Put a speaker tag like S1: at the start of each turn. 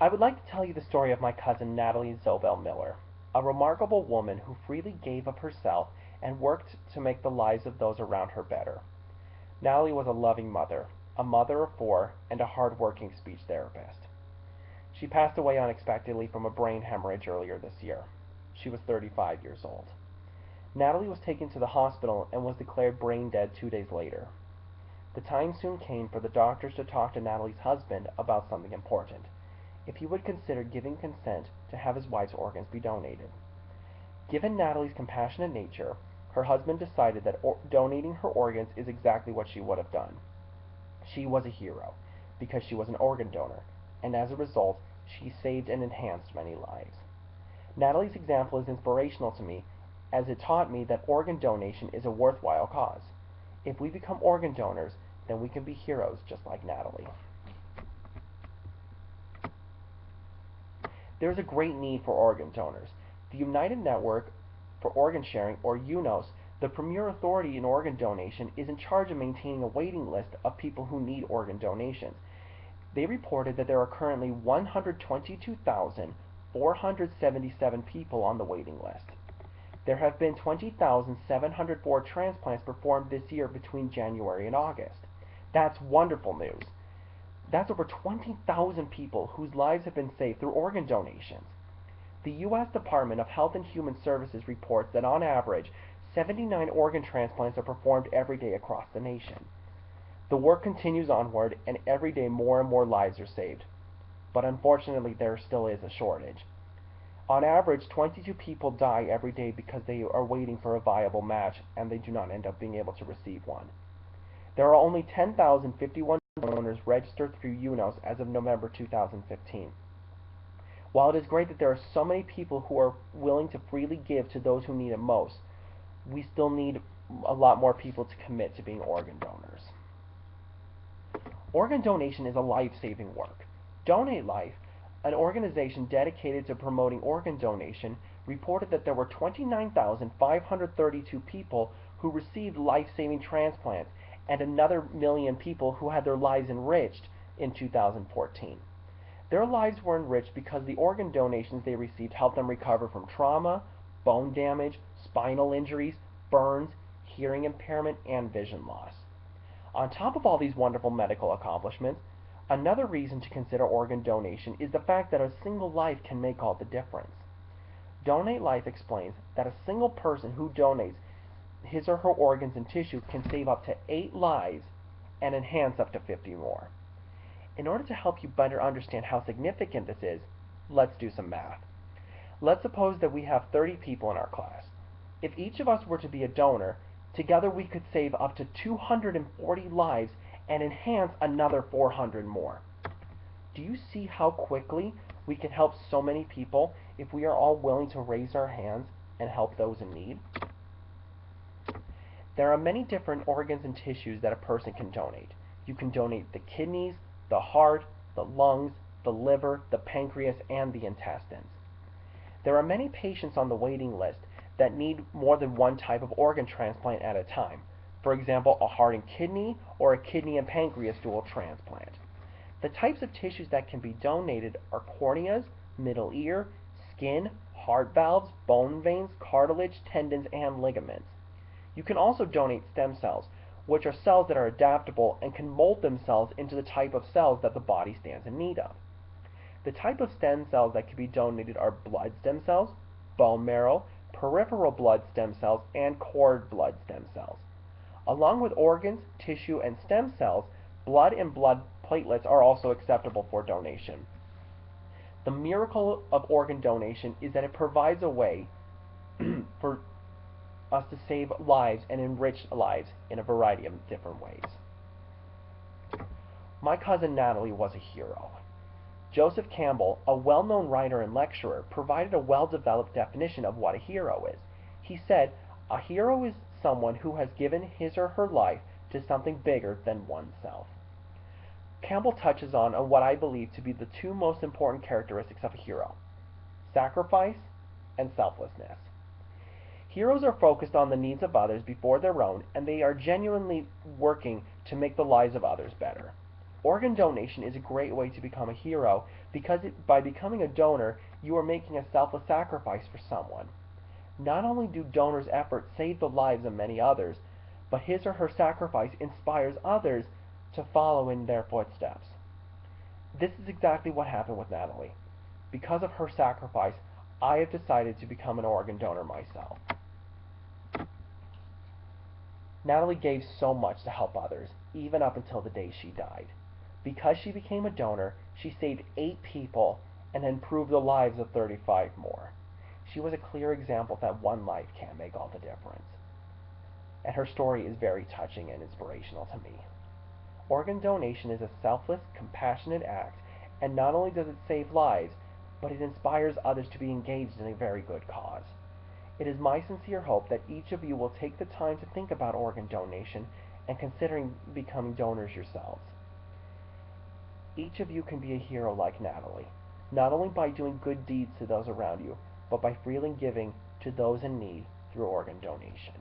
S1: I would like to tell you the story of my cousin Natalie Zobel Miller, a remarkable woman who freely gave of herself and worked to make the lives of those around her better. Natalie was a loving mother, a mother of four, and a hard-working speech therapist. She passed away unexpectedly from a brain hemorrhage earlier this year. She was 35 years old. Natalie was taken to the hospital and was declared brain dead 2 days later. The time soon came for the doctors to talk to Natalie's husband about something important, if he would consider giving consent to have his wife's organs be donated. Given Natalie's compassionate nature, her husband decided that donating her organs is exactly what she would have done. She was a hero, because she was an organ donor, and as a result, she saved and enhanced many lives. Natalie's example is inspirational to me, as it taught me that organ donation is a worthwhile cause. If we become organ donors, then we can be heroes just like Natalie. There is a great need for organ donors. The United Network for Organ Sharing, or UNOS, the premier authority in organ donation, is in charge of maintaining a waiting list of people who need organ donations. They reported that there are currently 122,477 people on the waiting list. There have been 20,704 transplants performed this year between January and August. That's wonderful news. That's over 20,000 people whose lives have been saved through organ donations. The U.S. Department of Health and Human Services reports that on average, 79 organ transplants are performed every day across the nation. The work continues onward, and every day more and more lives are saved. But unfortunately, there still is a shortage. On average, 22 people die every day because they are waiting for a viable match and they do not end up being able to receive one. There are only 10,051 donors registered through UNOS as of November 2015. While it is great that there are so many people who are willing to freely give to those who need it most, we still need a lot more people to commit to being organ donors. Organ donation is a life-saving work. Donate Life, an organization dedicated to promoting organ donation, reported that there were 29,532 people who received life-saving transplants and another million people who had their lives enriched in 2014. Their lives were enriched because the organ donations they received helped them recover from trauma, bone damage, spinal injuries, burns, hearing impairment, and vision loss. On top of all these wonderful medical accomplishments, another reason to consider organ donation is the fact that a single life can make all the difference. Donate Life explains that a single person who donates his or her organs and tissue can save up to 8 lives and enhance up to 50 more. In order to help you better understand how significant this is, let's do some math. Let's suppose that we have 30 people in our class. If each of us were to be a donor, together we could save up to 240 lives and enhance another 400 more. Do you see how quickly we can help so many people if we are all willing to raise our hands and help those in need? There are many different organs and tissues that a person can donate. You can donate the kidneys, the heart, the lungs, the liver, the pancreas, and the intestines. There are many patients on the waiting list that need more than one type of organ transplant at a time. For example, a heart and kidney or a kidney and pancreas dual transplant. The types of tissues that can be donated are corneas, middle ear, skin, heart valves, bone veins, cartilage, tendons, and ligaments. You can also donate stem cells, which are cells that are adaptable and can mold themselves into the type of cells that the body stands in need of. The type of stem cells that can be donated are blood stem cells, bone marrow, peripheral blood stem cells, and cord blood stem cells. Along with organs, tissue, and stem cells, blood and blood platelets are also acceptable for donation. The miracle of organ donation is that it provides a way for us to save lives and enrich lives in a variety of different ways. My cousin Natalie was a hero. Joseph Campbell, a well-known writer and lecturer, provided a well-developed definition of what a hero is. He said, "A hero is someone who has given his or her life to something bigger than oneself." Campbell touches on what I believe to be the two most important characteristics of a hero: sacrifice and selflessness. Heroes are focused on the needs of others before their own, and they are genuinely working to make the lives of others better. Organ donation is a great way to become a hero because by becoming a donor, you are making a selfless sacrifice for someone. Not only do donors' efforts save the lives of many others, but his or her sacrifice inspires others to follow in their footsteps. This is exactly what happened with Natalie. Because of her sacrifice, I have decided to become an organ donor myself. Natalie gave so much to help others, even up until the day she died. Because she became a donor, she saved 8 people and improved the lives of 35 more. She was a clear example that one life can make all the difference. And her story is very touching and inspirational to me. Organ donation is a selfless, compassionate act, and not only does it save lives, but it inspires others to be engaged in a very good cause. It is my sincere hope that each of you will take the time to think about organ donation and considering becoming donors yourselves. Each of you can be a hero like Natalie, not only by doing good deeds to those around you, but by freely giving to those in need through organ donation.